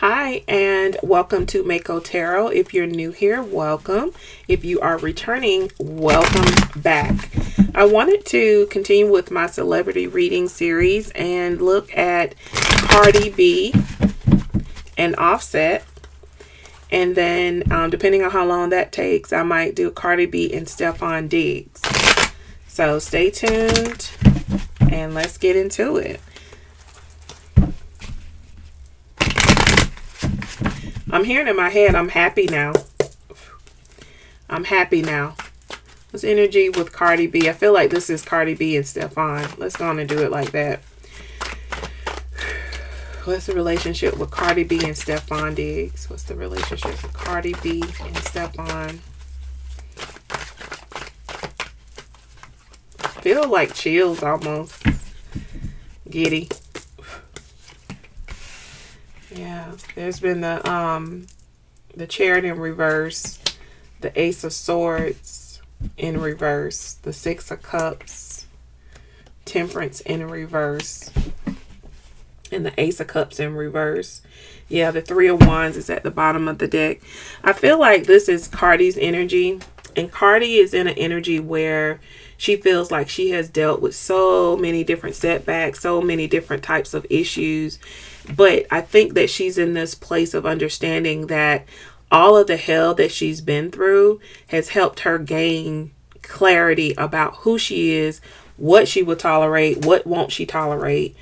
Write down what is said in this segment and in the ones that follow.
Hi, and welcome to Maco Tarot. If you're new here, welcome. If you are returning, welcome back. I wanted to continue with my celebrity reading series and look at Cardi B and Offset. And then, depending on how long that takes, I might do Cardi B and Stefon Diggs. So stay tuned and let's get into it. I'm hearing in my head, I'm happy now. I'm happy now. This energy with Cardi B. I feel like this is Cardi B and Stefon. Let's go on and do it like that. What's the relationship with Cardi B and Stefon Diggs? What's the relationship with Cardi B and Stefon? Feel like chills almost. Giddy. Yeah, there's been the Chariot in reverse, the Ace of Swords in reverse, the Six of Cups, Temperance in reverse, and the Ace of Cups in reverse. Yeah, the Three of Wands is at the bottom of the deck. I feel like this is Cardi's energy, and Cardi is in an energy where she feels like she has dealt with so many different setbacks, so many different types of issues. But I think that she's in this place of understanding that all of the hell that she's been through has helped her gain clarity about who she is, what she will tolerate, what won't she tolerate,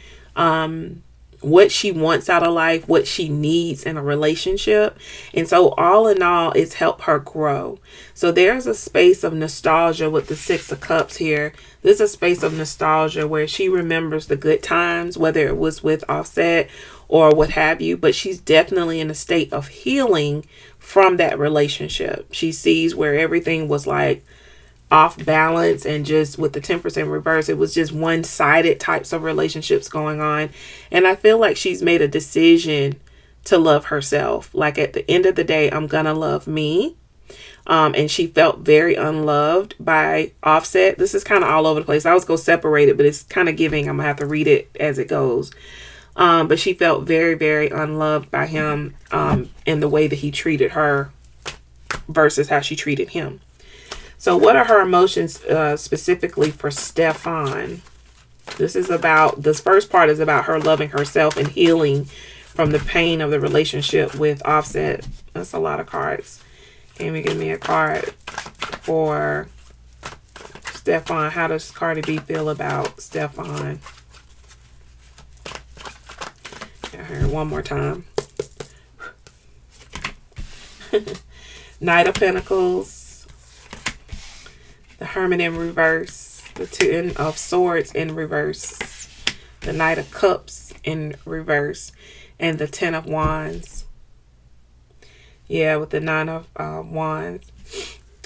what she wants out of life, what she needs in a relationship. And so all in all, it's helped her grow. So there's a space of nostalgia with the Six of Cups here. There's a space of nostalgia where she remembers the good times, whether it was with Offset or what have you, but she's definitely in a state of healing from that relationship. She sees where everything was like off balance, and just with the Temperance in reverse, it was just one-sided types of relationships going on. And I feel like she's made a decision to love herself. Like at the end of the day, I'm gonna love me. And she felt very unloved by Offset. This is kind of all over the place. I was going to separate it, but it's kind of giving. I'm going to have to read it as it goes. But she felt very, very unloved by him in the way that he treated her versus how she treated him. So what are her emotions specifically for Stefon? This first part is about her loving herself and healing from the pain of the relationship with Offset. That's a lot of cards. Can you give me a card for Stefon? How does Cardi B feel about Stefon? I heard one more time. Knight of Pentacles, the Hermit in reverse, the Two of Swords in reverse, the Knight of Cups in reverse, and the Ten of Wands. Yeah, with the Nine of Wands.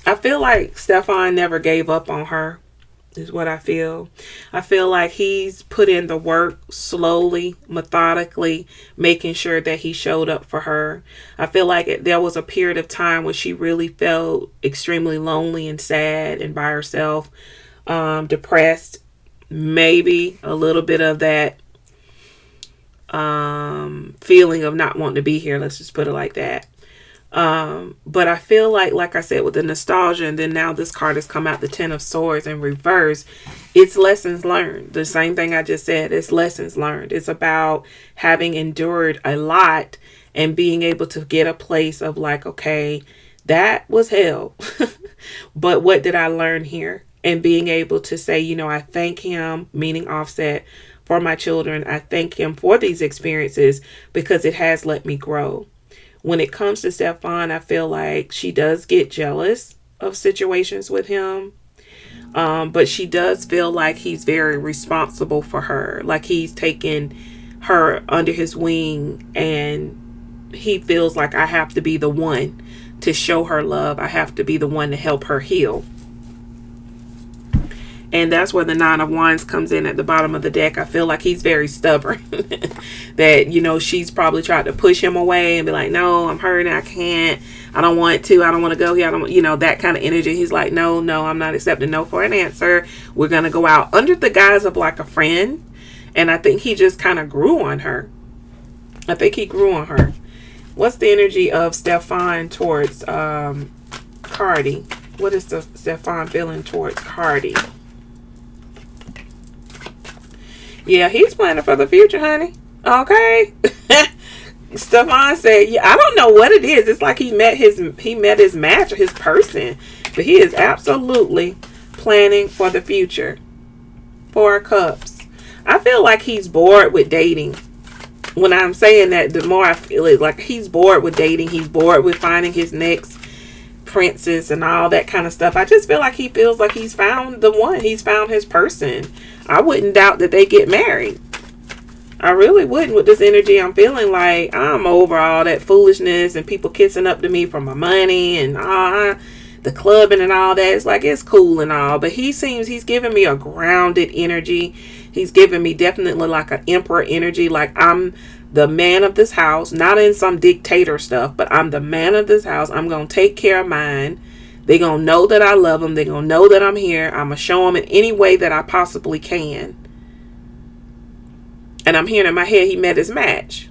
I feel like Stefon never gave up on her, is what I feel. I feel like he's put in the work slowly, methodically, making sure that he showed up for her. I feel like there was a period of time when she really felt extremely lonely and sad and by herself, depressed. Maybe a little bit of that feeling of not wanting to be here. Let's just put it like that. But I feel like I said, with the nostalgia, and then now this card has come out, the Ten of Swords in reverse, it's lessons learned. The same thing I just said, it's lessons learned. It's about having endured a lot and being able to get a place of like, okay, that was hell, but what did I learn here? And being able to say, you know, I thank him, meaning Offset, for my children. I thank him for these experiences because it has let me grow. When it comes to Stefon, I feel like she does get jealous of situations with him. But she does feel like he's very responsible for her. Like he's taken her under his wing, and he feels like I have to be the one to show her love. I have to be the one to help her heal. And that's where the Nine of Wands comes in at the bottom of the deck. I feel like he's very stubborn. That, you know, she's probably tried to push him away and be like, no, I'm hurting. I can't. I don't want to. I don't want to go here. I don't, you know, that kind of energy. He's like, no, I'm not accepting no for an answer. We're going to go out under the guise of like a friend. And I think he just kind of grew on her. I think he grew on her. What's the energy of Stefon towards Cardi? What is the Stefon feeling towards Cardi? Yeah, he's planning for the future, honey. Okay. Stefon said, yeah, I don't know what it is. It's like he met his match or his person. But he is absolutely planning for the future. 4 of Cups. I feel like he's bored with dating. When I'm saying that, the more I feel it, like he's bored with dating. He's bored with finding his next princess and all that kind of stuff. I just feel like he feels like he's found the one. He's found his person. I wouldn't doubt that they get married. I really wouldn't with this energy. I'm feeling like I'm over all that foolishness and people kissing up to me for my money and the clubbing and all that. It's like, it's cool and all, but he's giving me a grounded energy. He's giving me definitely like an emperor energy. Like I'm the man of this house, not in some dictator stuff, but I'm the man of this house. I'm going to take care of mine. They're going to know that I love them. They're going to know that I'm here. I'm going to show them in any way that I possibly can. And I'm hearing in my head, he met his match.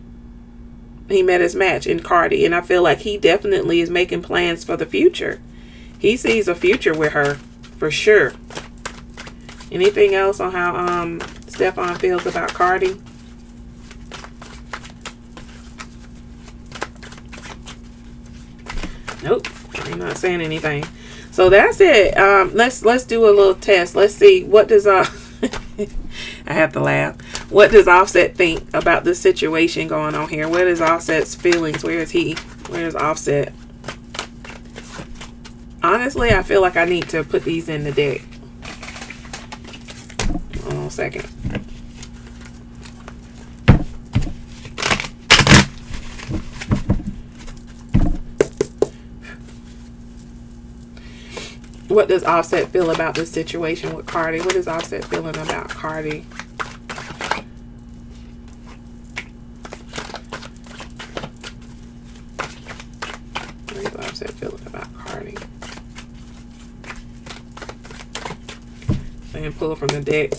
He met his match in Cardi. And I feel like he definitely is making plans for the future. He sees a future with her, for sure. Anything else on how Stefon feels about Cardi? Nope, I'm not saying anything. So that's it. Let's do a little test. Let's see, what does I have to laugh. What does Offset think about this situation going on here? What is Offset's feelings? Where is he? Where is Offset? Honestly, I feel like I need to put these in the deck. Hold on a second. What does Offset feel about this situation with Cardi? What is Offset feeling about Cardi? What is Offset feeling about Cardi? And pull from the deck.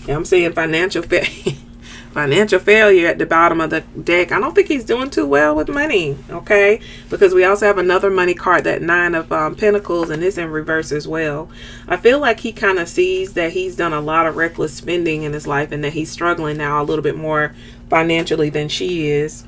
Yeah, I'm seeing financial failure at the bottom of the deck. I don't think he's doing too well with money, okay? Because we also have another money card, that 9 of Pentacles, and it's in reverse as well. I feel like he kind of sees that he's done a lot of reckless spending in his life and that he's struggling now a little bit more financially than she is.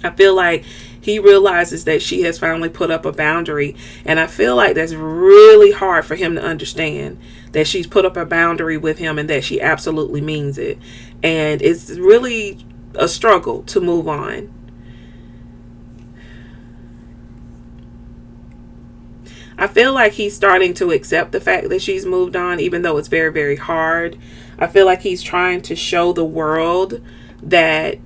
I feel like he realizes that she has finally put up a boundary. And I feel like that's really hard for him to understand, that she's put up a boundary with him and that she absolutely means it. And it's really a struggle to move on. I feel like he's starting to accept the fact that she's moved on, even though it's very, very hard. I feel like he's trying to show the world that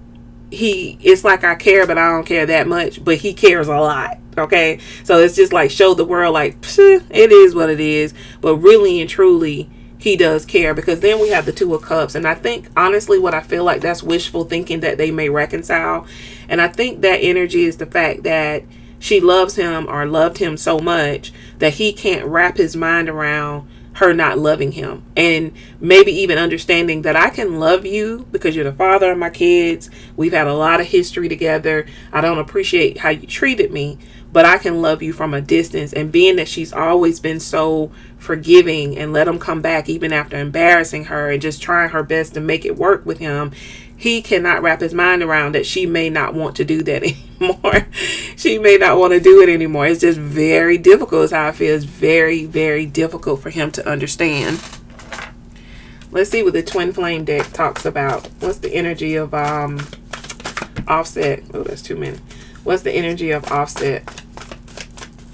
it's like, I care, but I don't care that much, but he cares a lot. Okay. So it's just like, show the world like, it is what it is. But really and truly, he does care, because then we have the 2 of Cups. And I think, honestly, what I feel like, that's wishful thinking that they may reconcile. And I think that energy is the fact that she loves him, or loved him so much, that he can't wrap his mind around her not loving him, and maybe even understanding that I can love you because you're the father of my kids. We've had a lot of history together. I don't appreciate how you treated me, but I can love you from a distance. And being that she's always been so forgiving and let him come back even after embarrassing her and just trying her best to make it work with him, he cannot wrap his mind around that she may not want to do that anymore. She may not want to do it anymore. It's just very difficult, is how I feel. It's very, very difficult for him to understand. Let's see what the Twin Flame deck talks about. What's the energy of Offset? Oh, that's too many. What's the energy of Offset?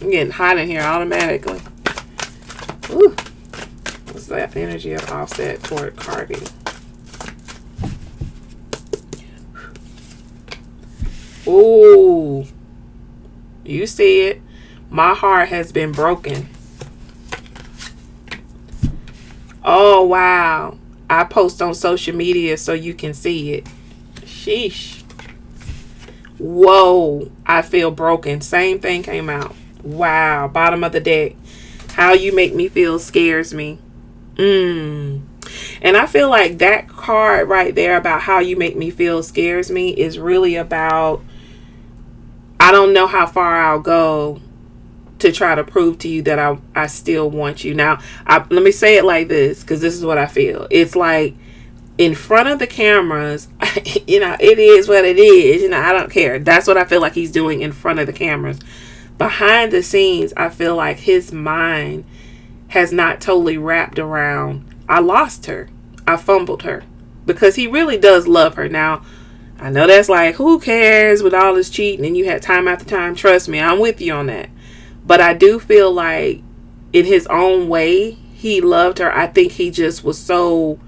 I'm getting hot in here automatically. Ooh. What's that energy of Offset toward Cardi? Ooh, you see it. My heart has been broken. Oh, wow. I post on social media so you can see it. Sheesh. Whoa, I feel broken. Same thing came out. Wow, bottom of the deck. How you make me feel scares me. And I feel like that card right there about how you make me feel scares me is really about, I don't know how far I'll go to try to prove to you that I still want you. Now, let me say it like this, because this is what I feel. It's like, in front of the cameras, you know, it is what it is. You know, I don't care. That's what I feel like he's doing in front of the cameras. Behind the scenes, I feel like his mind has not totally wrapped around, I lost her. I fumbled her. Because he really does love her. Now, I know that's like, who cares with all this cheating and you had time after time. Trust me, I'm with you on that. But I do feel like in his own way, he loved her. I think he just was so,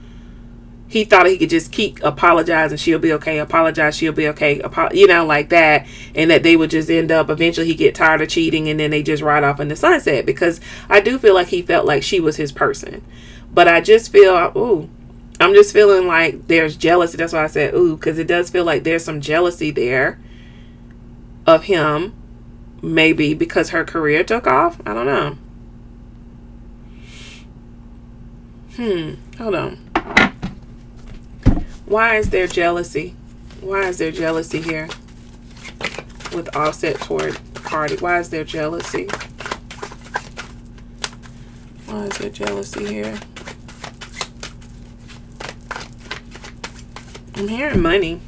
he thought he could just keep apologizing, she'll be okay, apologize, she'll be okay, you know, like that. And that they would just end up, eventually he get tired of cheating and then they just ride off in the sunset. Because I do feel like he felt like she was his person. But I just feel, I'm just feeling like there's jealousy. That's why I said, because it does feel like there's some jealousy there of him. Maybe because her career took off. I don't know. Hold on. Why is there jealousy? Why is there jealousy here? With offset toward Cardi. Why is there jealousy? Why is there jealousy here? I'm hearing money.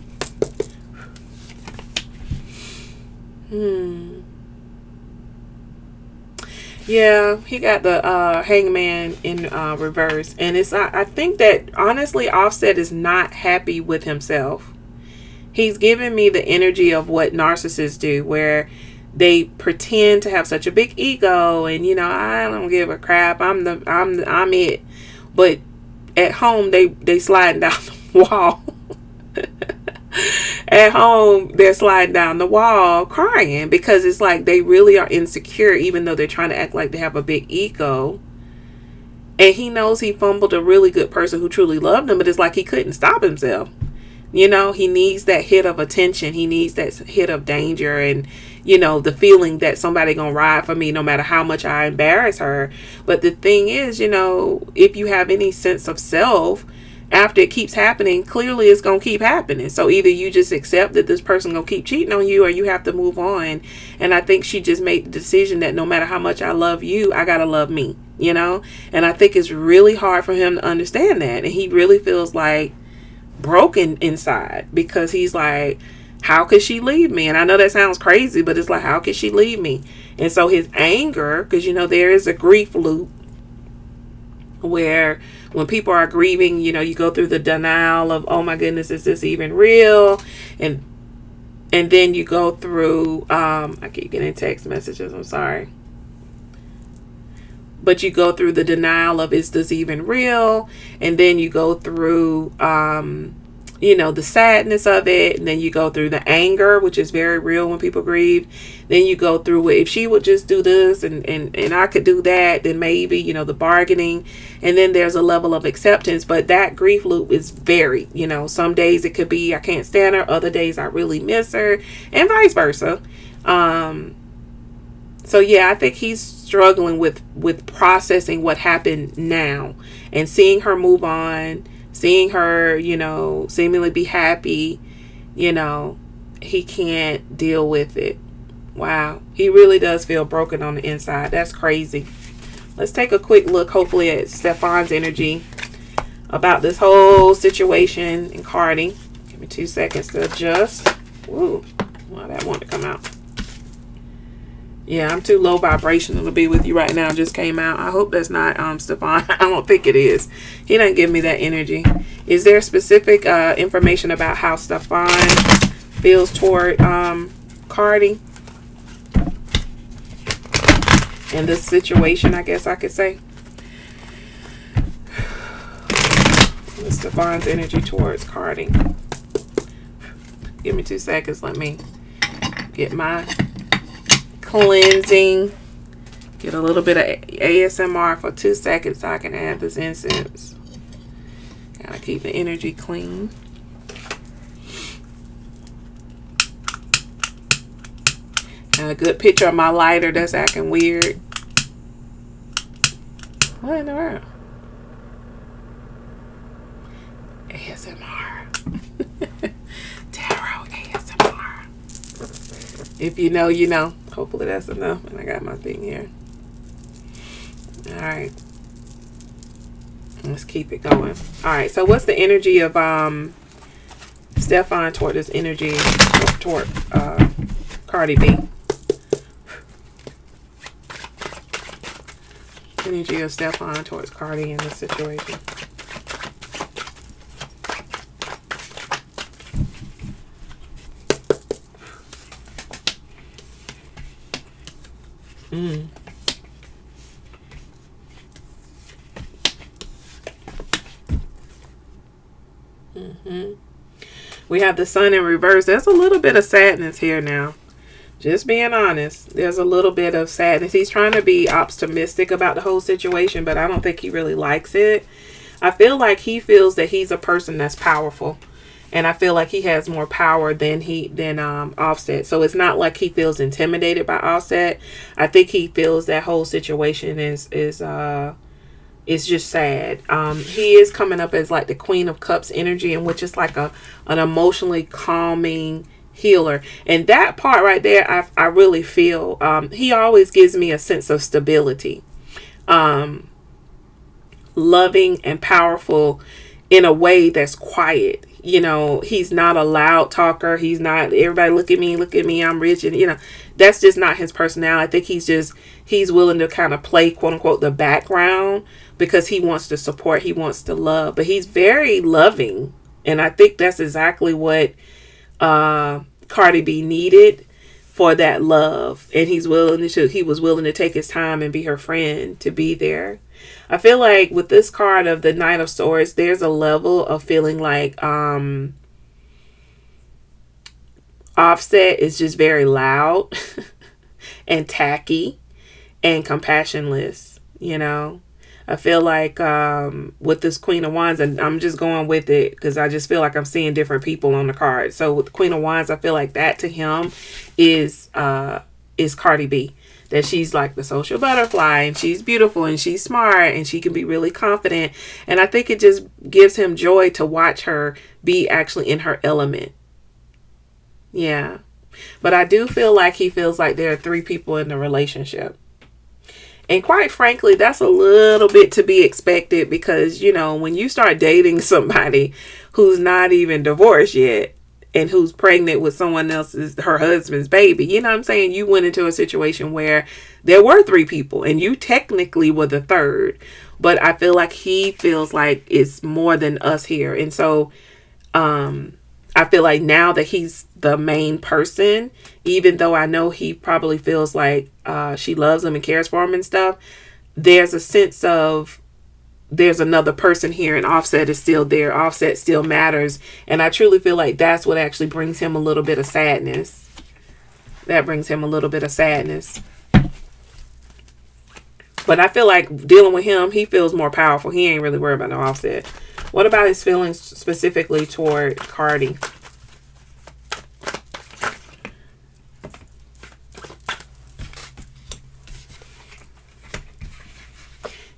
Yeah, he got the hangman in reverse. And it's, I think that honestly Offset is not happy with himself. He's giving me the energy of what narcissists do, where they pretend to have such a big ego and, you know, I don't give a crap. I'm it. But at home they sliding down the wall. At home, they're sliding down the wall crying because it's like they really are insecure, even though they're trying to act like they have a big ego. And he knows he fumbled a really good person who truly loved him, but it's like he couldn't stop himself. You know, he needs that hit of attention. He needs that hit of danger and, you know, the feeling that somebody gonna ride for me no matter how much I embarrass her. But the thing is, you know, if you have any sense of self, after it keeps happening, clearly it's going to keep happening. So either you just accept that this person going to keep cheating on you, or you have to move on. And I think she just made the decision that no matter how much I love you, I got to love me, you know? And I think it's really hard for him to understand that. And he really feels like broken inside because he's like, how could she leave me? And I know that sounds crazy, but it's like, how could she leave me? And so his anger, because, you know, there is a grief loop where when people are grieving, you know, you go through the denial of, oh my goodness, is this even real? And then you go through, I keep getting text messages, I'm sorry. But you go through the denial of, is this even real? And then you go through, you know, the sadness of it. And then you go through the anger, which is very real when people grieve. Then you go through, if she would just do this and I could do that, then maybe, you know, the bargaining. And then there's a level of acceptance. But that grief loop is varied. You know, some days it could be, I can't stand her. Other days I really miss her. And vice versa. So yeah, I think he's struggling with processing what happened now. And seeing her move on. Seeing her, you know, seemingly be happy, you know, he can't deal with it. Wow. He really does feel broken on the inside. That's crazy. Let's take a quick look, hopefully, at Stefon's energy about this whole situation in Cardi. Give me 2 seconds to adjust. Ooh, well, that wanted to come out. Yeah, I'm too low vibrational to be with you right now. Just came out. I hope that's not Stefon. I don't think it is. He doesn't give me that energy. Is there specific information about how Stefon feels toward Cardi? In this situation, I guess I could say. Stefon's energy towards Cardi. Give me 2 seconds. Let me get my cleansing. Get a little bit of ASMR for 2 seconds so I can add this incense. Gotta keep the energy clean. And a good picture of my lighter that's acting weird. What in the world? ASMR. Tarot ASMR. If you know, you know. Hopefully that's enough. And I got my thing here. Alright. Let's keep it going. Alright, so what's the energy of Stefon toward this energy toward Cardi B? Energy of Stefon towards Cardi in this situation. We have the sun in reverse. There's a little bit of sadness here now. Just being honest. There's a little bit of sadness. He's trying to be optimistic about the whole situation, but I don't think he really likes it. I feel like he feels that he's a person that's powerful. And I feel like he has more power than Offset. So it's not like he feels intimidated by Offset. I think he feels that whole situation is just sad. He is coming up as like the Queen of Cups energy, in which is like an emotionally calming healer. And that part right there, I really feel he always gives me a sense of stability, loving and powerful in a way that's quiet. You know, he's not a loud talker. He's not, everybody look at me, I'm rich. And, you know, that's just not his personality. I think he's willing to kind of play, quote unquote, the background because he wants to support, he wants to love. But he's very loving. And I think that's exactly what Cardi B needed for that love. And he was willing to take his time and be her friend, to be there. I feel like with this card of the Knight of Swords, there's a level of feeling like Offset is just very loud and tacky and compassionless, you know. I feel like with this Queen of Wands, and I'm just going with it because I just feel like I'm seeing different people on the card. So with the Queen of Wands, I feel like that to him is Cardi B. That she's like the social butterfly and she's beautiful and she's smart and she can be really confident. And I think it just gives him joy to watch her be actually in her element. Yeah. But I do feel like he feels like there are 3 people in the relationship. And quite frankly, that's a little bit to be expected because, you know, when you start dating somebody who's not even divorced yet, and who's pregnant with someone else's, her husband's baby. You know what I'm saying? You went into a situation where there were 3 people and you technically were the 3rd. But I feel like he feels like it's more than us here. And so I feel like now that he's the main person, even though I know he probably feels like she loves him and cares for him and stuff, there's a sense of there's another person here and Offset is still there. Offset still matters. And I truly feel like that's what actually brings him a little bit of sadness. That brings him a little bit of sadness. But I feel like dealing with him, he feels more powerful. He ain't really worried about no Offset. What about his feelings specifically toward Cardi?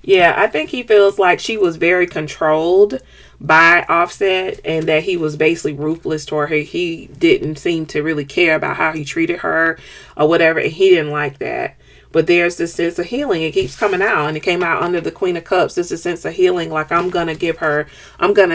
Yeah, I think he feels like she was very controlled by Offset and that he was basically ruthless toward her. He didn't seem to really care about how he treated her or whatever. And he didn't like that. But there's this sense of healing. It keeps coming out. And it came out under the Queen of Cups. There's a sense of healing. Like, I'm going to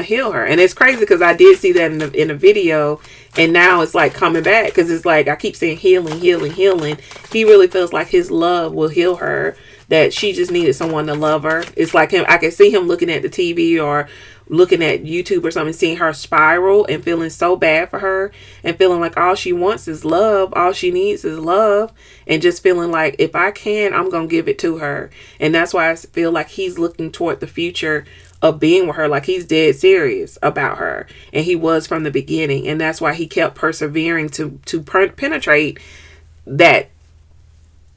heal her. And it's crazy because I did see that in a video. And now it's like coming back. Because it's like, I keep saying healing, healing, healing. He really feels like his love will heal her. That she just needed someone to love her. It's like him. I can see him looking at the TV or looking at YouTube or something, seeing her spiral and feeling so bad for her and feeling like all she wants is love. All she needs is love. And just feeling like if I can, I'm going to give it to her. And that's why I feel like he's looking toward the future of being with her. Like he's dead serious about her. And he was from the beginning. And that's why he kept persevering to penetrate that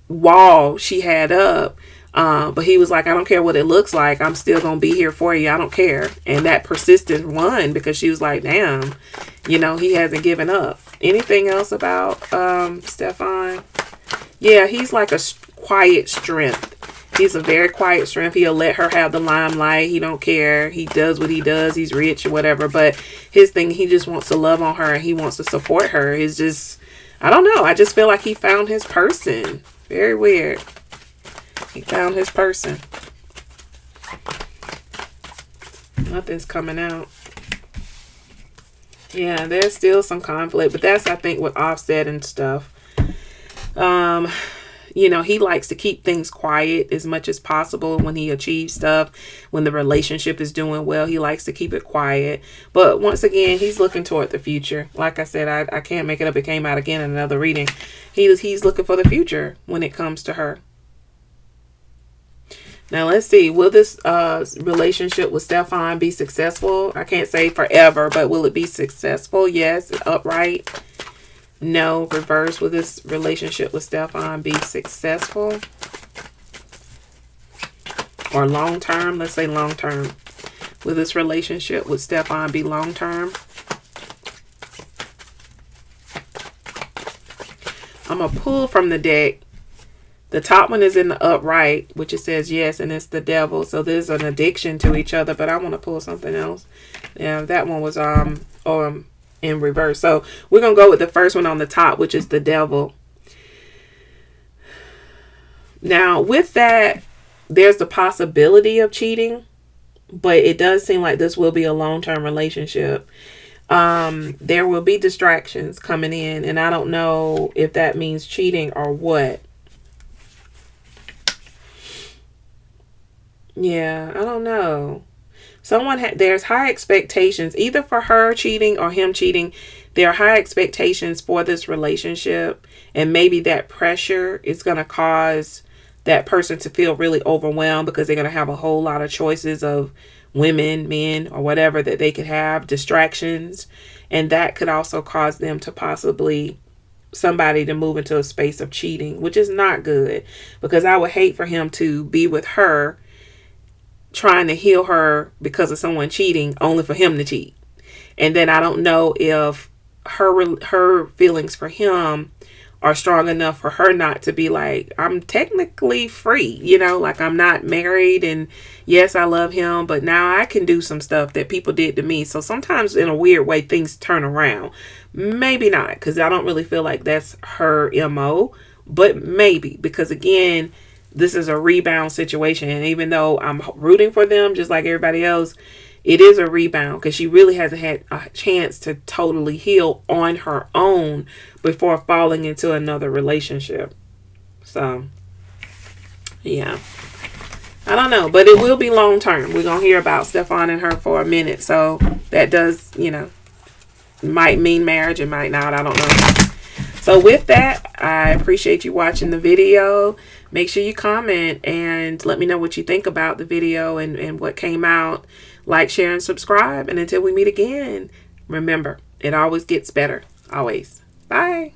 wall she had up. But he was like, I don't care what it looks like. I'm still going to be here for you. I don't care. And that persistence won because she was like, damn, you know, he hasn't given up. Anything else about Stefon? Yeah, he's like a quiet strength. He's a very quiet strength. He'll let her have the limelight. He don't care. He does what he does. He's rich or whatever. But his thing, he just wants to love on her and he wants to support her. It's just, I don't know. I just feel like he found his person. Very weird. He found his person. Nothing's coming out. Yeah, there's still some conflict, but that's, I think, with Offset and stuff. You know, he likes to keep things quiet as much as possible when he achieves stuff. When the relationship is doing well, he likes to keep it quiet. But once again, he's looking toward the future. Like I said, I can't make it up. It came out again in another reading. He's looking for the future when it comes to her. Now, let's see. Will this relationship with Stefon be successful? I can't say forever, but will it be successful? Yes. Upright. No. Reverse. Will this relationship with Stefon be successful? Or long term? Let's say long term. Will this relationship with Stefon be long term? I'm going to pull from the deck. The top one is in the upright, which it says yes, and it's the devil. So there's an addiction to each other, but I want to pull something else. Yeah, that one was in reverse. So we're going to go with the first one on the top, which is the devil. Now, with that, there's the possibility of cheating, but it does seem like this will be a long-term relationship. There will be distractions coming in, and I don't know if that means cheating or what. Yeah, I don't know. There's high expectations, either for her cheating or him cheating. There are high expectations for this relationship, and maybe that pressure is going to cause that person to feel really overwhelmed because they're going to have a whole lot of choices of women, men, or whatever that they could have, distractions, and that could also cause them to possibly somebody to move into a space of cheating, which is not good, because I would hate for him to be with her trying to heal her because of someone cheating only for him to cheat. And then I don't know if her feelings for him are strong enough for her not to be like, I'm technically free, you know, like I'm not married, and yes, I love him, but now I can do some stuff that people did to me. So sometimes in a weird way, things turn around. Maybe not, because I don't really feel like that's her MO, but maybe, because again, this is a rebound situation. And even though I'm rooting for them, just like everybody else, it is a rebound because she really hasn't had a chance to totally heal on her own before falling into another relationship. So, yeah. I don't know, but it will be long term. We're going to hear about Stefon and her for a minute. So that does, you know, might mean marriage. It might not. I don't know. So with that, I appreciate you watching the video. Make sure you comment and let me know what you think about the video and what came out. Like, share, and subscribe. And until we meet again, remember, it always gets better. Always. Bye.